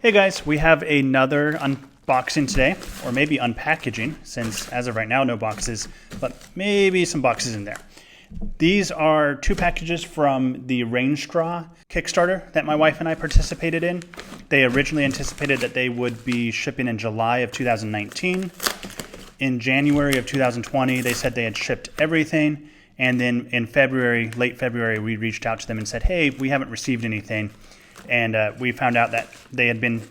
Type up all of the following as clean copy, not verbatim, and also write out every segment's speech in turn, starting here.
Hey guys, we have another unboxing today, or maybe unpackaging, since as of right now, no boxes, but maybe some boxes in there. These are two packages from the Rain Straw Kickstarter that my wife and I participated in. They originally anticipated that they would be shipping in July of 2019. In January of 2020, they said they had shipped everything. And then in February, late February, we reached out to them and said, hey, we haven't received anything. And we found out that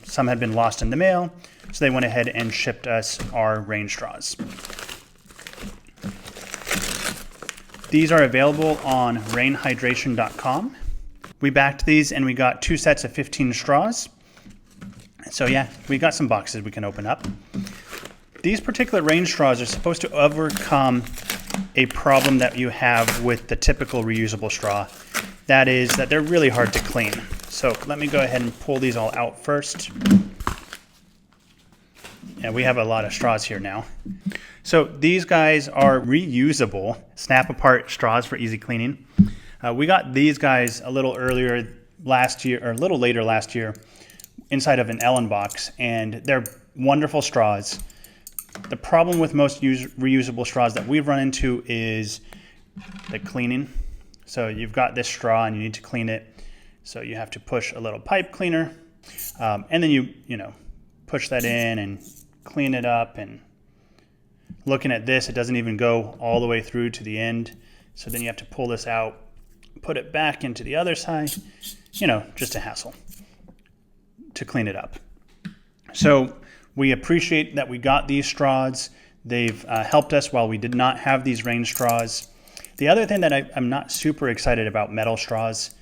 some had been lost in the mail, so they went ahead and shipped us our rain straws. These are available on rainhydration.com. We backed these and we got two sets of 15 straws. So yeah, we got some boxes we can open up. These particular rain straws are supposed to overcome a problem that you have with the typical reusable straw. That is that they're really hard to clean. So let me go ahead and pull these all out first. Yeah, we have a lot of straws here now. So these guys are reusable, snap apart straws for easy cleaning. We got these guys a little earlier last year, or a little later last year, inside of an Ellen box, and they're wonderful straws. The problem with most reusable straws that we've run into is the cleaning. So you've got this straw and you need to clean it. So you have to push a little pipe cleaner, and then you push that in and clean it up. And looking at this, it doesn't even go all the way through to the end. So then you have to pull this out, put it back into the other side. Just a hassle to clean it up. So we appreciate that we got these straws. They've helped us while we did not have these rain straws. The other thing that I'm not super excited about metal straws,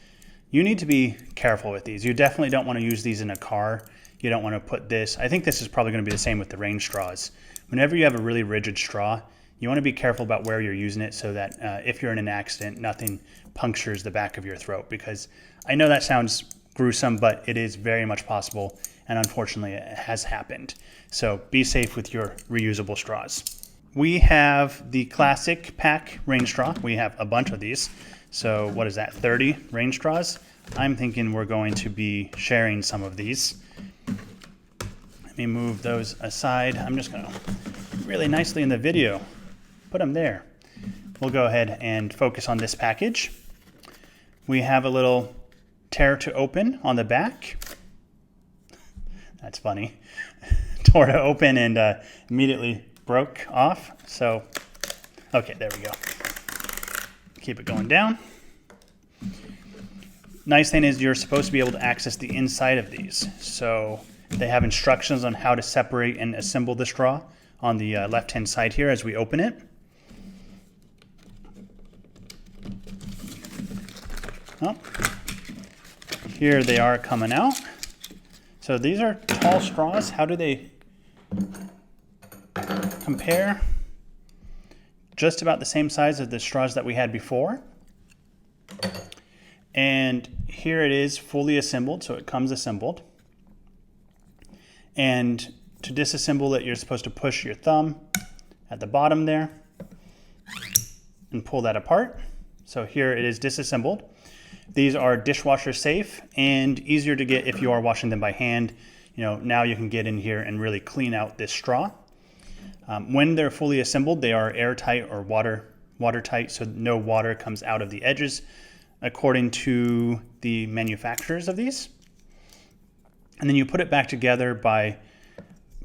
you need to be careful with these. You definitely don't want to use these in a car. You don't want to put this. I think this is probably going to be the same with the rain straws. Whenever you have a really rigid straw, you want to be careful about where you're using it so that if you're in an accident, nothing punctures the back of your throat. Because I know that sounds gruesome, but it is very much possible. And unfortunately, it has happened. So be safe with your reusable straws. We have the classic pack rain straw. We have a bunch of these. So what is that, 30 rain straws? I'm thinking we're going to be sharing some of these. Let me move those aside. I'm just going to really nicely in the video put them there. We'll go ahead and focus on this package. We have a little tear to open on the back. That's funny. Tore to open and immediately broke off. So, okay, there we go. Keep it going down. Nice thing is you're supposed to be able to access the inside of these. So they have instructions on how to separate and assemble the straw on the left-hand side here as we open it. Oh, here they are coming out. So these are tall straws. How do they compare? Just about the same size as the straws that we had before. And here it is fully assembled, so it comes assembled. And to disassemble it, you're supposed to push your thumb at the bottom there and pull that apart. So here it is disassembled. These are dishwasher safe and easier to get if you are washing them by hand. Now you can get in here and really clean out this straw. When they're fully assembled, they are airtight or watertight, so no water comes out of the edges, according to the manufacturers of these. And then you put it back together by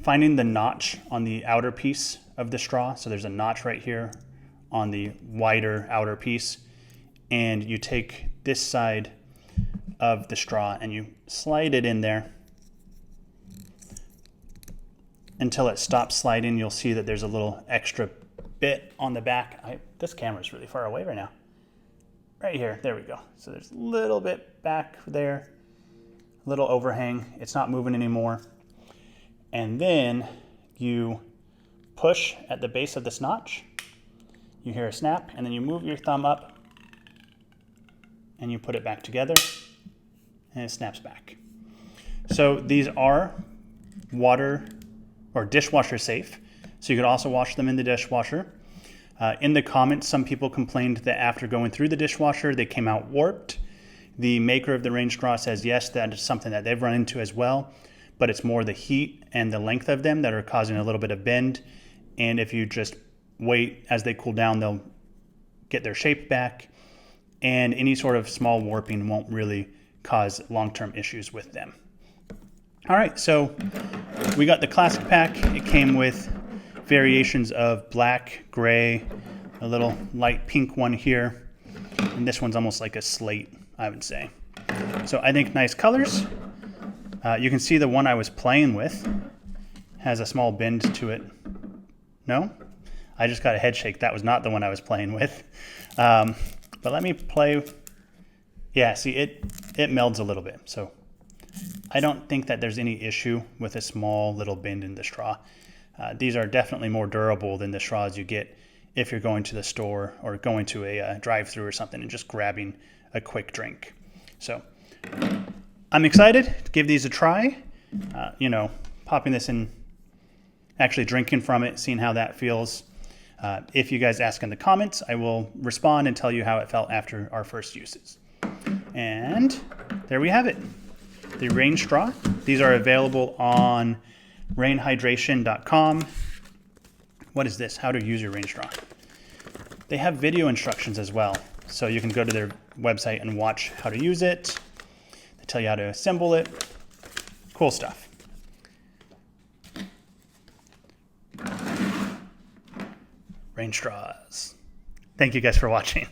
finding the notch on the outer piece of the straw. So there's a notch right here on the wider outer piece. And you take this side of the straw and you slide it in there until it stops sliding. You'll see that there's a little extra bit on the back. This camera's really far away right now. Right here, there we go. So there's a little bit back there, a little overhang. It's not moving anymore. And then you push at the base of this notch. You hear a snap, and then you move your thumb up and you put it back together and it snaps back. So these are water or dishwasher safe. So you could also wash them in the dishwasher. In the comments, some people complained that after going through the dishwasher, they came out warped. The maker of the rain straw says, yes, that is something that they've run into as well. but it's more the heat and the length of them that are causing a little bit of bend. And if you just wait as they cool down, they'll get their shape back, and any sort of small warping won't really cause long-term issues with them. All right, so we got the classic pack. It came with variations of black, gray, a little light pink one here, and this one's almost like a slate, I would say. So I think nice colors. You can see the one I was playing with has a small bend to it. No? I just got a head shake. That was not the one I was playing with. But let me play. Yeah, see, it melds a little bit. So I don't think that there's any issue with a small little bend in the straw. These are definitely more durable than the straws you get if you're going to the store or going to a drive-through or something and just grabbing a quick drink. So I'm excited to give these a try. Popping this in, actually drinking from it, seeing how that feels. If you guys ask in the comments, I will respond and tell you how it felt after our first uses. And there we have it, the rain straw. These are available on rainhydration.com. What is this? How to use your rain straw. They have video instructions as well, so you can go to their website and watch how to use it. They tell you how to assemble it. Cool stuff. Rain straws. Thank you guys for watching.